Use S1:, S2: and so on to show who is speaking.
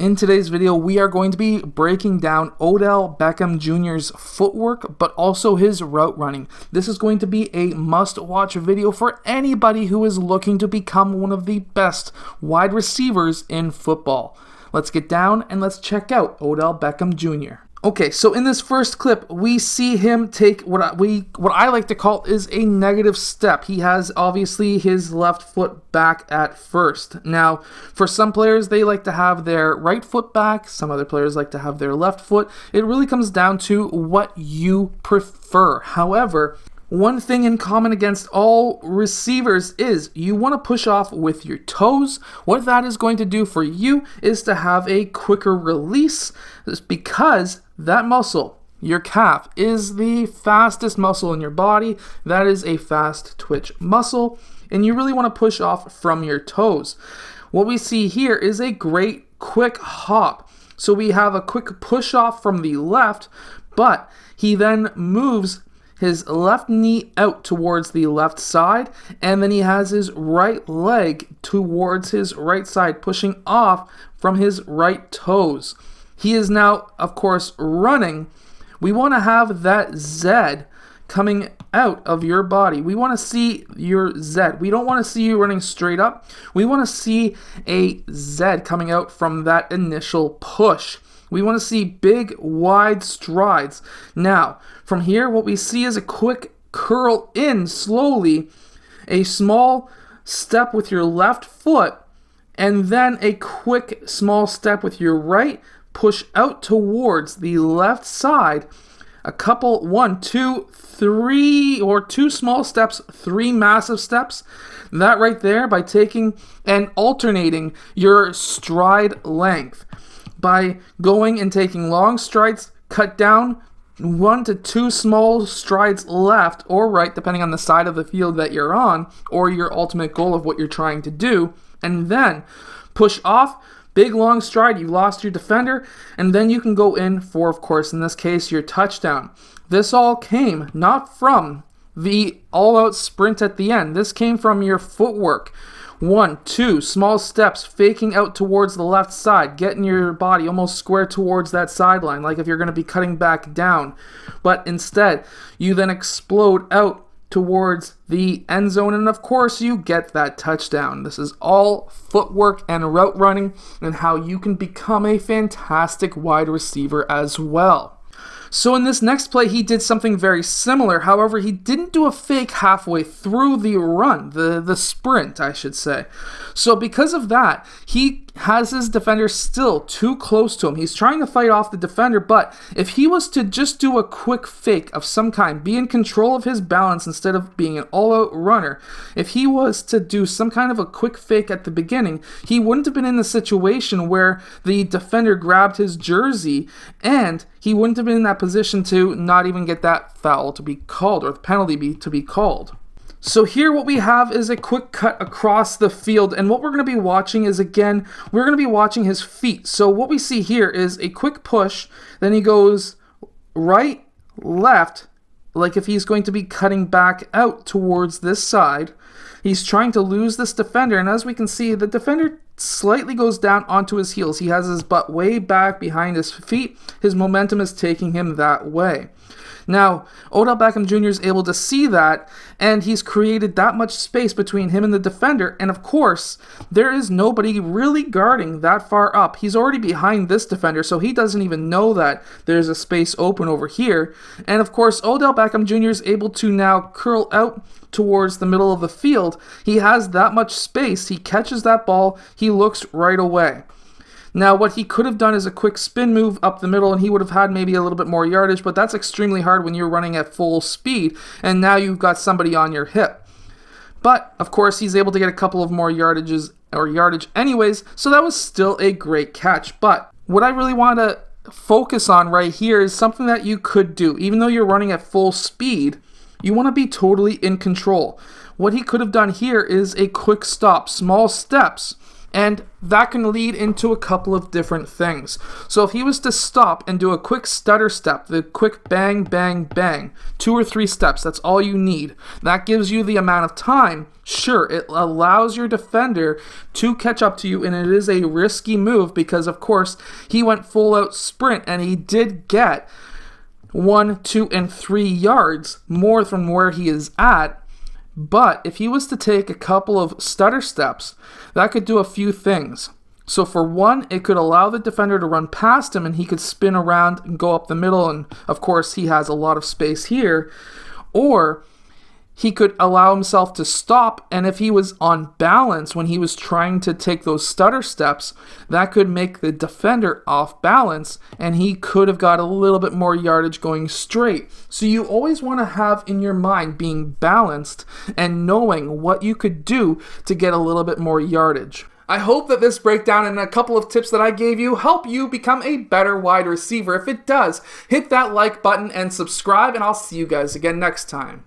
S1: In today's video, we are going to be breaking down Odell Beckham Jr.'s footwork, but also his route running. This is going to be a must-watch video for anybody who is looking to become one of the best wide receivers in football. Let's get down and let's check out Odell Beckham Jr. Okay, so in this first clip, we see him take what I like to call is a negative step. He has obviously his left foot back at first. Now, for some players, they like to have their right foot back. Some other players like to have their left foot. It really comes down to what you prefer. However, one thing in common against all receivers is you want to push off with your toes. What that is going to do for you is to have a quicker release because that muscle, your calf, is the fastest muscle in your body. That is a fast twitch muscle, and you really want to push off from your toes. What we see here is a great quick hop. So we have a quick push off from the left, but he then moves his left knee out towards the left side, and then he has his right leg towards his right side, pushing off from his right toes. He is now, of course, running. We want to have that Z coming out of your body. We want to see your Z. We don't want to see you running straight up. We want to see a Z coming out from that initial push. We want to see big, wide strides. Now, from here, what we see is a quick curl in slowly, a small step with your left foot, and then a quick small step with your right, push out towards the left side, a couple, 1, 2, 3, or 2 small steps, 3 massive steps. That right there, by taking and alternating your stride length. By going and taking long strides, cut down 1 to 2 small strides left or right, depending on the side of the field that you're on, or your ultimate goal of what you're trying to do, and then push off, big long stride, you lost your defender, and then you can go in for, of course, in this case, your touchdown. This all came not from the all-out sprint at the end. This came from your footwork. 1, 2 small steps, faking out towards the left side, getting your body almost square towards that sideline, like if you're going to be cutting back down. But instead, you then explode out towards the end zone, and of course, you get that touchdown. This is all footwork and route running and how you can become a fantastic wide receiver as well. So in this next play, he did something very similar. However, he didn't do a fake halfway through the run, the sprint, I should say. So because of that, he has his defender still too close to him. He's trying to fight off the defender, but if he was to just do a quick fake of some kind, be in control of his balance instead of being an all-out runner, if he was to do some kind of a quick fake at the beginning, he wouldn't have been in the situation where the defender grabbed his jersey, and he wouldn't have been in that position to not even get that foul to be called, or the penalty to be called. So here what we have is a quick cut across the field, and what we're going to be watching is, again, we're going to be watching his feet. So what we see here is a quick push, then he goes right, left, like if he's going to be cutting back out towards this side. He's trying to lose this defender, and as we can see, the defender slightly goes down onto his heels. He has his butt way back behind his feet. His momentum is taking him that way. Now, Odell Beckham Jr. is able to see that, and he's created that much space between him and the defender, and of course, there is nobody really guarding that far up. He's already behind this defender, so he doesn't even know that there's a space open over here, and of course, Odell Beckham Jr. is able to now curl out towards the middle of the field. He has that much space. He catches that ball. He looks right away. Now, what he could have done is a quick spin move up the middle, and he would have had maybe a little bit more yardage, but that's extremely hard when you're running at full speed, and now you've got somebody on your hip. But, of course, he's able to get a couple of more yardage anyways, so that was still a great catch. But what I really want to focus on right here is something that you could do. Even though you're running at full speed, you want to be totally in control. What he could have done here is a quick stop, small steps, And that can lead into a couple of different things. So if he was to stop and do a quick stutter step, the quick bang, bang, bang, 2 or 3 steps, that's all you need. That gives you the amount of time. Sure, it allows your defender to catch up to you, and it is a risky move because, of course, he went full out sprint, and he did get 1, 2, and 3 yards more from where he is at. But if he was to take a couple of stutter steps, that could do a few things. So for one, it could allow the defender to run past him and he could spin around and go up the middle. And of course, he has a lot of space here. Or he could allow himself to stop, and if he was on balance when he was trying to take those stutter steps, that could make the defender off balance, and he could have got a little bit more yardage going straight. So you always want to have in your mind being balanced and knowing what you could do to get a little bit more yardage. I hope that this breakdown and a couple of tips that I gave you help you become a better wide receiver. If it does, hit that like button and subscribe, and I'll see you guys again next time.